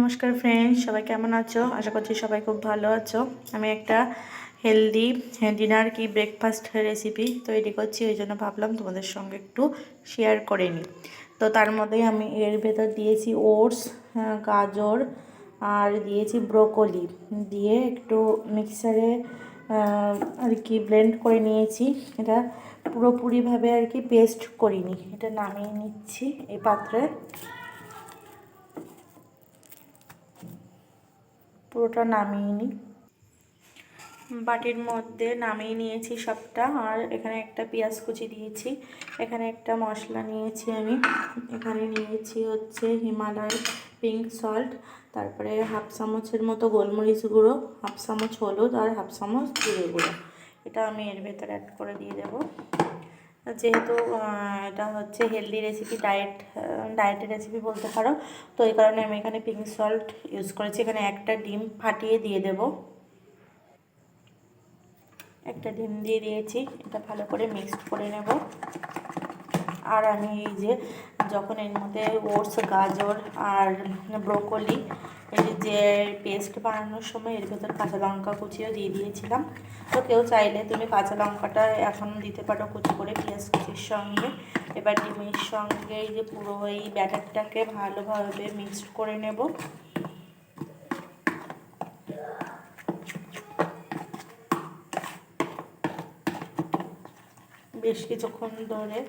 নমস্কার ফ্রেন্ডস, সবাই কেমন আছো? আশা করছি সবাই খুব ভালো আছো। আমি একটা হেলদি ডিনার কি ব্রেকফাস্ট রেসিপি তৈরি করছি, ওই জন্য ভাবলাম তোমাদের সঙ্গে একটু শেয়ার করে নিই। তো তার মধ্যে আমি এর ভেতর দিয়েছি ওটস, গাজর আর দিয়েছি ব্রোকলি, দিয়ে একটু মিক্সারে আর কি ব্লেন্ড করে নিয়েছি। এটা পুরোপুরিভাবে আর কি পেস্ট করিনি, এটা নামিয়ে নিচ্ছি এই পাত্রে। পুরোটা নামিয়ে নিই, বাটির মধ্যে নামিয়ে নিয়েছি সবটা। আর এখানে একটা পেঁয়াজ কুচি দিয়েছি, এখানে একটা মশলা নিয়েছি আমি, এখানে নিয়েছি হচ্ছে হিমালয়ের পিঙ্ক সল্ট, তারপরে হাফ চামচের মতো গোলমরিচ গুঁড়ো, হাফ চামচ হলুদ আর হাফ চামচ জিরে গুঁড়ো। এটা আমি এর ভেতরে অ্যাড করে দিয়ে দেবো। যেহেতু এটা হচ্ছে হেলদি রেসিপি, ডায়েটের রেসিপি বলতে পারো, তো এই কারণে আমি এখানে পিঙ্ক সল্ট ইউজ করেছি। এখানে একটা ডিম ফাটিয়ে দিয়ে দেব, একটা ডিম দিয়ে দিয়েছি। এটা ভালো করে মিক্সড করে নেব। আর আমি এই যে যখন এর মধ্যে ওটস, গাজর আর ব্রোকলি এই যে পেস্ট বানানোর সময় এর ভেতর কাঁচা লঙ্কা কুচিও দিয়ে দিয়েছিলাম। তো কেউ চাইলে তুমি কাঁচা লঙ্কাটা এখন দিতে পারো কুচি করে পেঁয়াজ কুচির সঙ্গে। এবার ডিমের সঙ্গে এই যে পুরো এই ব্যাটারটাকে ভালোভাবে মিক্সড করে নেব। বেশ কিছুক্ষণ ধরে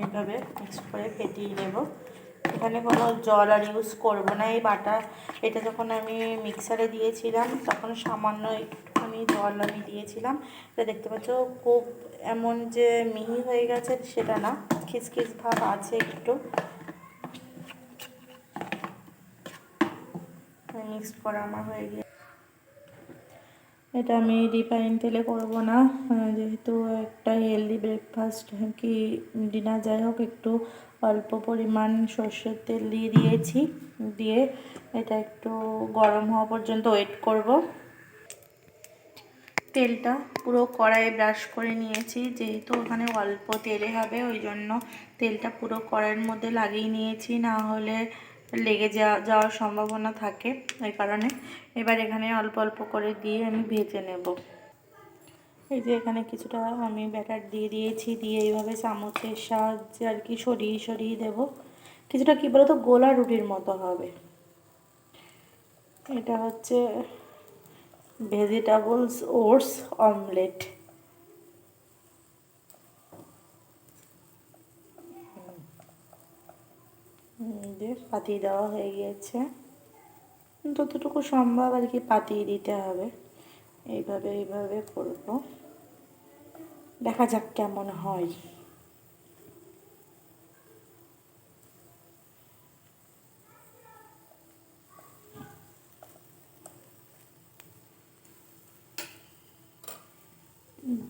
এইভাবে মিক্স করে ফেটিয়ে নেব। এখানে কোনো জল আর ইউজ করবো না। এই এটা যখন আমি মিক্সারে দিয়েছিলাম তখন সামান্য একটুখানি জল আমি দিয়েছিলাম। এটা দেখতে পাচ্ছ খুব এমন যে মিহি হয়ে গেছে সেটা না, খিসখিস ভাব আছে একটু। মিক্সড করা আমার হয়ে গিয়ে, এটা আমি রিফাইন তেলে করব না, যেহেতু একটা হেলদি ব্রেকফাস্ট কি ডিনার, যাই হোক একটু অল্প পরিমাণ সর্ষের তেল দিয়ে দিয়েছি। দিয়ে এটা একটু গরম হওয়া পর্যন্ত ওয়েট করব। তেলটা পুরো কড়াইয়ে ব্রাশ করে নিয়েছি, যেহেতু ওখানে অল্প তেলে হবে ওই জন্য তেলটা পুরো কড়াইয়ের মধ্যে লাগিয়ে নিয়েছি, না হলে লেগে যাওয়ার সম্ভাবনা থাকে, ওই কারণে। এবার এখানে অল্প অল্প করে দিয়ে আমি ভেজে নেব। এই যে এখানে কিছুটা আমি ব্যাটার দিয়ে দিয়েছি, দিয়ে এইভাবে চামচের সাহায্যে আর কি সরিয়ে সরিয়ে দেব। কিছুটা কী বলো তো, গোলা রুটির মতো হবে। এটা হচ্ছে ভেজিটেবলস ওটস অমলেট। পাতিয়ে দেওয়া হয়ে গিয়েছে, যতটুকু সম্ভব আর কি পাতিয়ে দিতে হবে। এইভাবে করব, দেখা যাক কেমন হয়।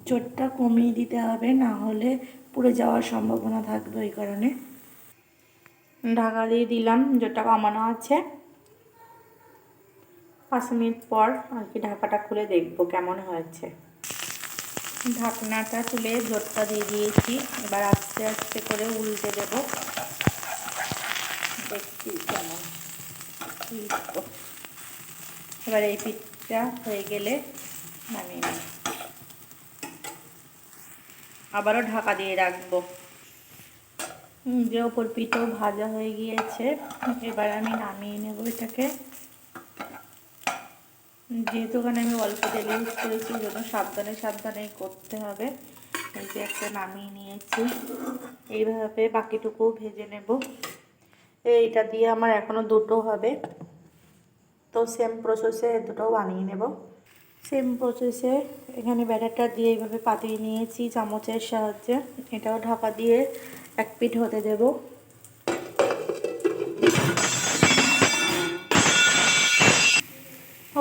জোরটা কমিয়ে দিতে হবে, না হলে পুড়ে যাওয়ার সম্ভাবনা থাকবে, ওই কারণে। ঢাকা দিয়ে দিলাম, জোরটা কমানো আছে। 5 মিনিট পর আর কি ঢাকাটা খুলে দেখব কেমন হয়েছে। ঢাকনাটা তুলে জোরটা দিয়ে দিয়েছি, এবার আস্তে আস্তে করে উল্টে দেব, দেখছি কেমন। এবার এই পিঠটা হয়ে গেলে নামিয়ে নেব, আবারও ঢাকা দিয়ে রাখবো। যে ওপর পিঠও ভাজা হয়ে গিয়েছে, এবার আমি নামিয়ে নেব এটাকে। যেহেতু ওখানে আমি অল্প তেল ইউজ করেছি, ওই জন্য সাবধানে সাবধানেই করতে হবে। এই যে একটা নামিয়ে নিয়েছি, এইভাবে বাকিটুকু ভেজে নেব। এইটা দিয়ে আমার এখনও দুটো হবে, তো সেম প্রসেসে দুটোও বানিয়ে নেব। সেম প্রসেসে এখানে ব্যাটারটা দিয়ে এইভাবে পাতিয়ে নিয়েছি চামচের সাহায্যে। এটাও ঢাকা দিয়ে এক পিঠ হতে দেব।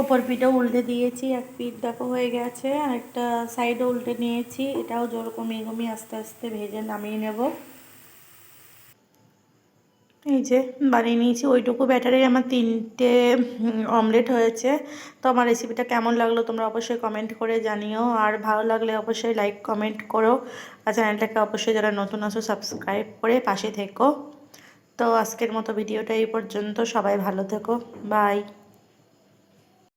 ওপর পিঠও উল্টে দিয়েছি, এক পিঠ দেখো হয়ে গেছে, আর একটা সাইডও উল্টে নিয়েছি। এটাও জোর কমিয়ে কমিয়ে আস্তে আস্তে ভেজে নামিয়ে নেব। এই যে বানিয়ে নিয়েছি, ওইটুকু ব্যাটারে আমার 3টে অমলেট হয়েছে। তো আমার রেসিপিটা কেমন লাগলো তোমরা অবশ্যই কমেন্ট করে জানিও, আর ভালো লাগলে অবশ্যই লাইক কমেন্ট করো, আর চ্যানেলটাকে অবশ্যই যারা নতুন আছো সাবস্ক্রাইব করে পাশে থেকো। তো আজকের মতো ভিডিওটা এই পর্যন্ত। সবাই ভালো থেকো, বাই।